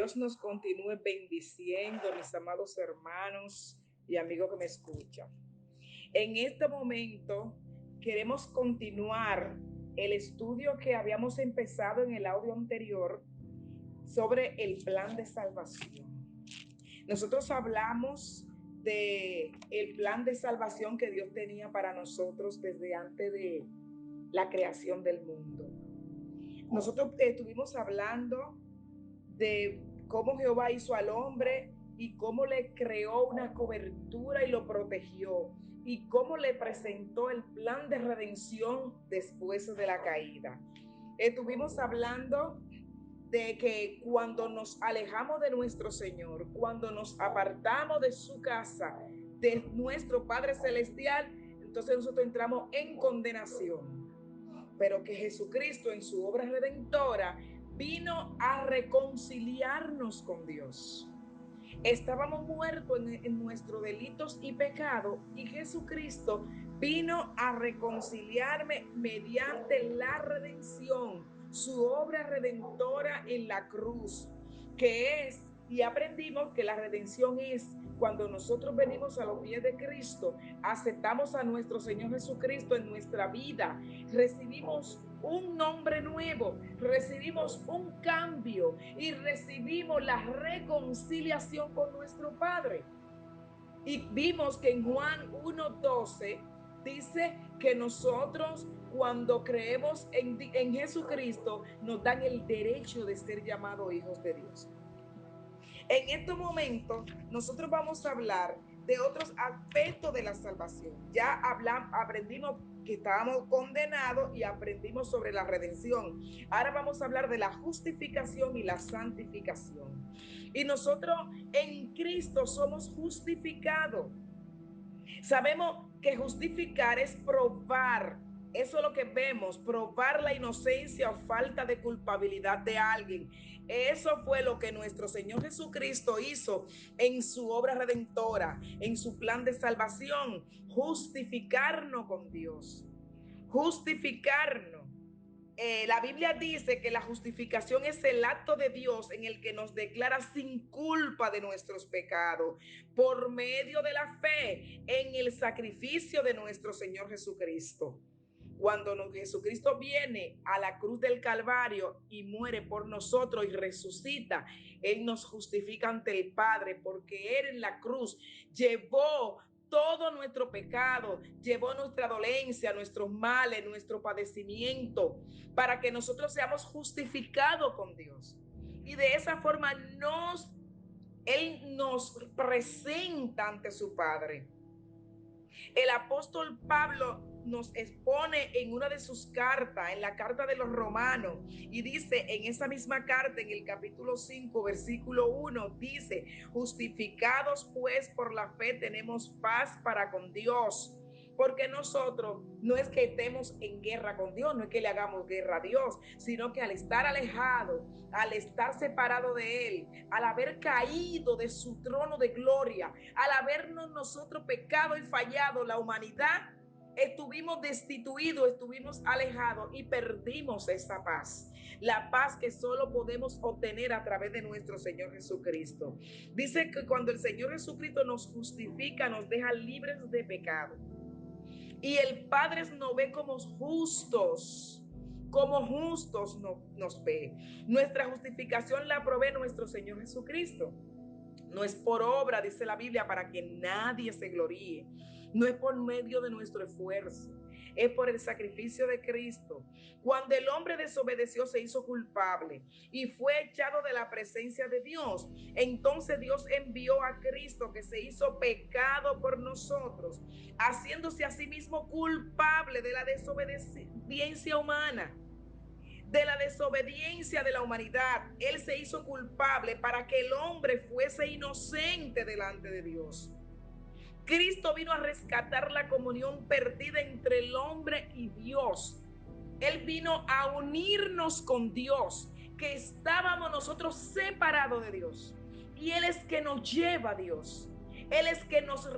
Dios nos continúe bendiciendo, mis amados hermanos y amigos que me escuchan. En este momento queremos continuar el estudio que habíamos empezado en el audio anterior sobre el plan de salvación. Nosotros hablamos de el plan de salvación que Dios tenía para nosotros desde antes de la creación del mundo. Nosotros estuvimos hablando de cómo Jehová hizo al hombre y cómo le creó una cobertura y lo protegió, y cómo le presentó el plan de redención después de la caída. Estuvimos hablando de que cuando nos alejamos de nuestro Señor, cuando nos apartamos de su casa, de nuestro Padre Celestial, entonces nosotros entramos en condenación. Pero que Jesucristo en su obra redentora vino a reconciliarnos con Dios. Estábamos muertos en nuestros delitos y pecados, y Jesucristo vino a reconciliarme mediante la redención, su obra redentora en la cruz, que es, y aprendimos que la redención es cuando nosotros venimos a los pies de Cristo, aceptamos a nuestro Señor Jesucristo en nuestra vida, recibimos un nombre nuevo, recibimos un cambio y recibimos la reconciliación con nuestro Padre. Y vimos que en Juan 1:12 dice que nosotros cuando creemos en Jesucristo nos dan el derecho de ser llamados hijos de Dios. En este momento nosotros vamos a hablar de otros aspectos de la salvación. Ya aprendimos que estábamos condenados y aprendimos sobre la redención. Ahora vamos a hablar de la justificación y la santificación. Y nosotros en Cristo somos justificados. Sabemos que justificar es probar. Eso es lo que vemos, probar la inocencia o falta de culpabilidad de alguien. Eso fue lo que nuestro Señor Jesucristo hizo en su obra redentora, en su plan de salvación, justificarnos con Dios, justificarnos. La Biblia dice que la justificación es el acto de Dios en el que nos declara sin culpa de nuestros pecados por medio de la fe en el sacrificio de nuestro Señor Jesucristo. Cuando Jesucristo viene a la cruz del Calvario y muere por nosotros y resucita, Él nos justifica ante el Padre, porque Él en la cruz llevó todo nuestro pecado, llevó nuestra dolencia, nuestros males, nuestro padecimiento, para que nosotros seamos justificados con Dios. Y de esa forma Él nos presenta ante su Padre. El apóstol Pablo nos expone en una de sus cartas, en la carta de los Romanos, y dice en esa misma carta, en el capítulo 5, versículo 1, dice: justificados pues por la fe tenemos paz para con Dios. Porque nosotros no es que estemos en guerra con Dios, no es que le hagamos guerra a Dios, sino que al estar alejado, al estar separado de Él, al haber caído de su trono de gloria, al habernos nosotros pecado y fallado, la humanidad, estuvimos destituidos, estuvimos alejados y perdimos esa paz. La paz que solo podemos obtener a través de nuestro Señor Jesucristo. Dice que cuando el Señor Jesucristo nos justifica, nos deja libres de pecado. Y el Padre nos ve como justos. Como justos nos ve. Nuestra justificación la provee nuestro Señor Jesucristo. No es por obra, dice la Biblia, para que nadie se gloríe. No es por medio de nuestro esfuerzo, es por el sacrificio de Cristo. Cuando el hombre desobedeció, se hizo culpable y fue echado de la presencia de Dios. Entonces Dios envió a Cristo, que se hizo pecado por nosotros, haciéndose a sí mismo culpable de la desobediencia humana, de la desobediencia de la humanidad. Él se hizo culpable para que el hombre fuese inocente delante de Dios. Cristo vino a rescatar la comunión perdida entre el hombre y Dios. Él vino a unirnos con Dios, que estábamos nosotros separados de Dios. Y Él es que nos lleva a Dios. Él es que nos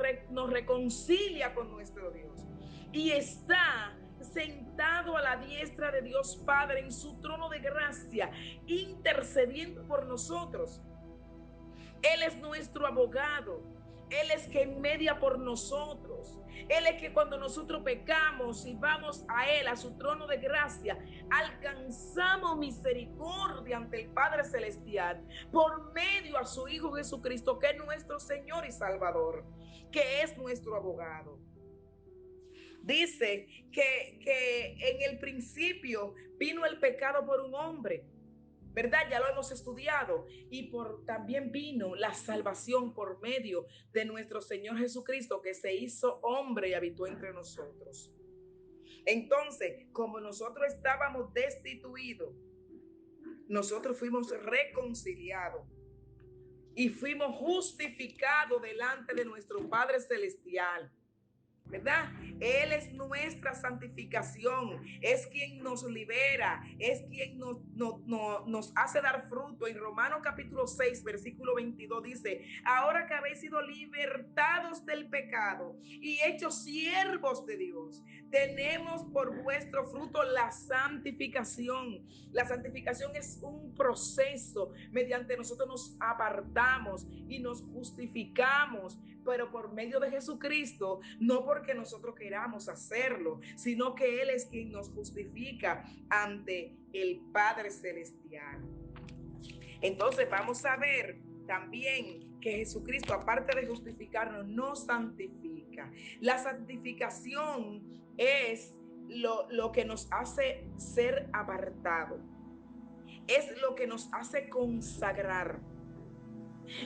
reconcilia con nuestro Dios. Y está sentado a la diestra de Dios Padre en su trono de gracia, intercediendo por nosotros. Él es nuestro abogado. Él es quien media por nosotros. Él es que cuando nosotros pecamos y vamos a Él, a su trono de gracia, alcanzamos misericordia ante el Padre Celestial por medio a su Hijo Jesucristo, que es nuestro Señor y Salvador, que es nuestro abogado. Dice que en el principio vino el pecado por un hombre, ¿verdad? Ya lo hemos estudiado. Y también vino la salvación por medio de nuestro Señor Jesucristo, que se hizo hombre y habitó entre nosotros. Entonces, como nosotros estábamos destituidos, nosotros fuimos reconciliados y fuimos justificados delante de nuestro Padre Celestial, ¿verdad? Él es nuestra santificación, es quien nos libera, es quien nos hace dar fruto. En Romanos capítulo 6, versículo 22 dice: ahora que habéis sido libertados del pecado y hechos siervos de Dios, tenemos por vuestro fruto la santificación. La santificación es un proceso mediante nosotros nos apartamos y nos justificamos, pero por medio de Jesucristo, no porque nosotros queramos hacerlo, sino que Él es quien nos justifica ante el Padre Celestial. Entonces vamos a ver también que Jesucristo, aparte de justificarnos, nos santifica. La santificación es lo que nos hace ser apartado, es lo que nos hace consagrar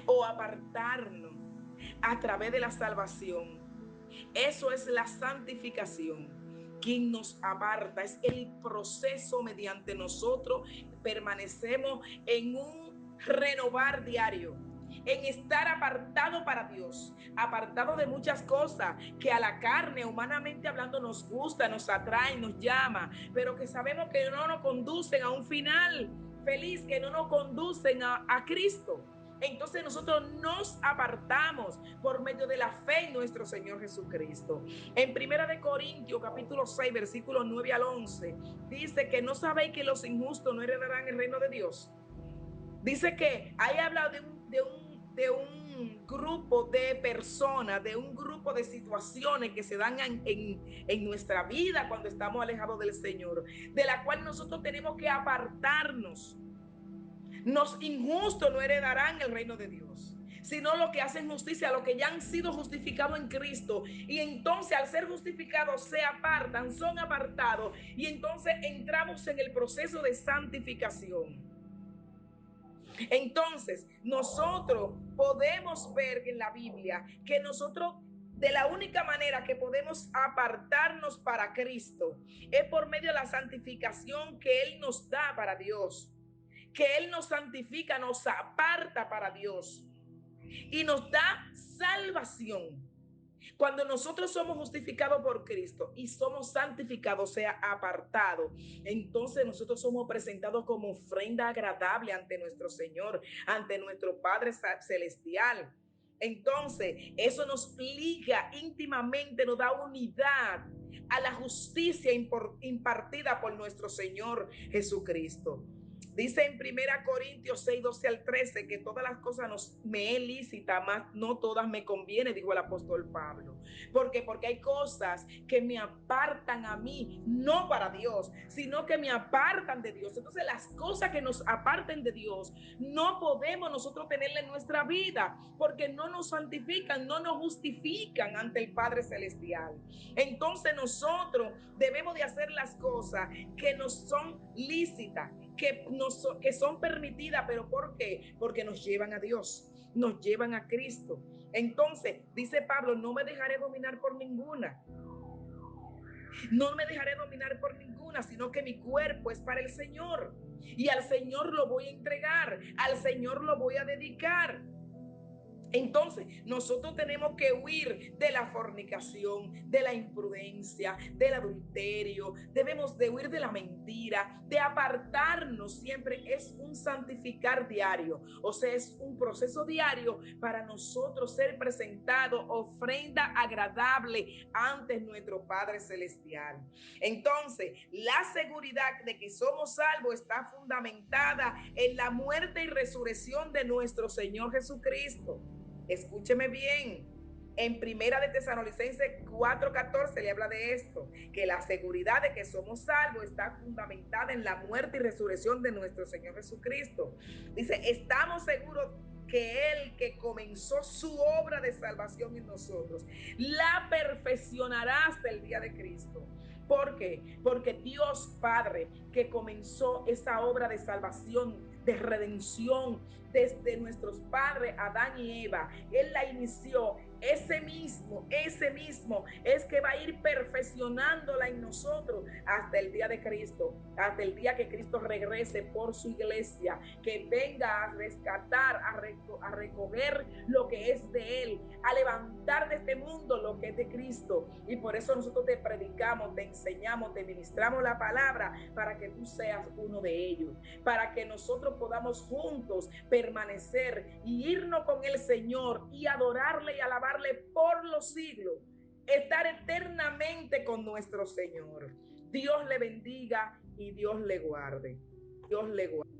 o apartarnos a través de la salvación. Eso es la santificación. Quien nos aparta es el proceso mediante nosotros permanecemos en un renovar diario, en estar apartado para Dios, apartado de muchas cosas que a la carne, humanamente hablando, nos gusta, nos atrae, nos llama, pero que sabemos que no nos conducen a un final feliz, que no nos conducen a Cristo. Entonces nosotros nos apartamos por medio de la fe en nuestro Señor Jesucristo. En 1 Corintios capítulo 6 versículos 9 al 11 dice que no sabéis que los injustos no heredarán el reino de Dios. Dice que ahí habla de un grupo de personas, de un grupo de situaciones que se dan en nuestra vida cuando estamos alejados del Señor, de la cual nosotros tenemos que apartarnos. Los injustos no heredarán el reino de Dios, sino los que hacen justicia, los que ya han sido justificados en Cristo. Y entonces al ser justificados se apartan, son apartados. Y entonces entramos en el proceso de santificación. Entonces nosotros podemos ver en la Biblia que nosotros, de la única manera que podemos apartarnos para Cristo, es por medio de la santificación que Él nos da para Dios, que Él nos santifica, nos aparta para Dios y nos da salvación. Cuando nosotros somos justificados por Cristo y somos santificados, o sea, apartados, entonces nosotros somos presentados como ofrenda agradable ante nuestro Señor, ante nuestro Padre Celestial. Entonces, eso nos liga íntimamente, nos da unidad a la justicia impartida por nuestro Señor Jesucristo. Dice en 1 Corintios 6, 12 al 13 que todas las cosas me es lícita, mas no todas me conviene, dijo el apóstol Pablo. Porque hay cosas que me apartan a mí, no para Dios, sino que me apartan de Dios. Entonces las cosas que nos aparten de Dios, no podemos nosotros tenerla en nuestra vida, porque no nos santifican, no nos justifican ante el Padre Celestial. Entonces nosotros debemos de hacer las cosas que nos son lícitas, que son permitidas, pero ¿por qué? Porque nos llevan a Dios, nos llevan a Cristo. Entonces, dice Pablo, no me dejaré dominar por ninguna. No me dejaré dominar por ninguna, sino que mi cuerpo es para el Señor. Y al Señor lo voy a entregar, al Señor lo voy a dedicar. Entonces, nosotros tenemos que huir de la fornicación, de la imprudencia, del adulterio. Debemos de huir de la mentira, de apartarnos siempre. Es un santificar diario. O sea, es un proceso diario para nosotros ser presentado ofrenda agradable ante nuestro Padre Celestial. Entonces, la seguridad de que somos salvos está fundamentada en la muerte y resurrección de nuestro Señor Jesucristo. Escúcheme bien. En Primera de Tesalonicenses 4:14 le habla de esto, que la seguridad de que somos salvos está fundamentada en la muerte y resurrección de nuestro Señor Jesucristo. Dice, estamos seguros que Él que comenzó su obra de salvación en nosotros, la perfeccionará hasta el día de Cristo. ¿Por qué? Porque Dios Padre que comenzó esa obra de salvación, de redención desde nuestros padres Adán y Eva, Él la inició. Ese mismo es que va a ir perfeccionándola en nosotros hasta el día de Cristo, hasta el día que Cristo regrese por su iglesia, que venga a rescatar, a recoger lo que es de Él, a levantar de este mundo lo que es de Cristo. Y por eso nosotros te predicamos, te enseñamos, te ministramos la palabra para que tú seas uno de ellos, para que nosotros podamos juntos permanecer y irnos con el Señor y adorarle y alabarle por los siglos, estar eternamente con nuestro Señor. Dios le bendiga y Dios le guarde. Dios le guarde.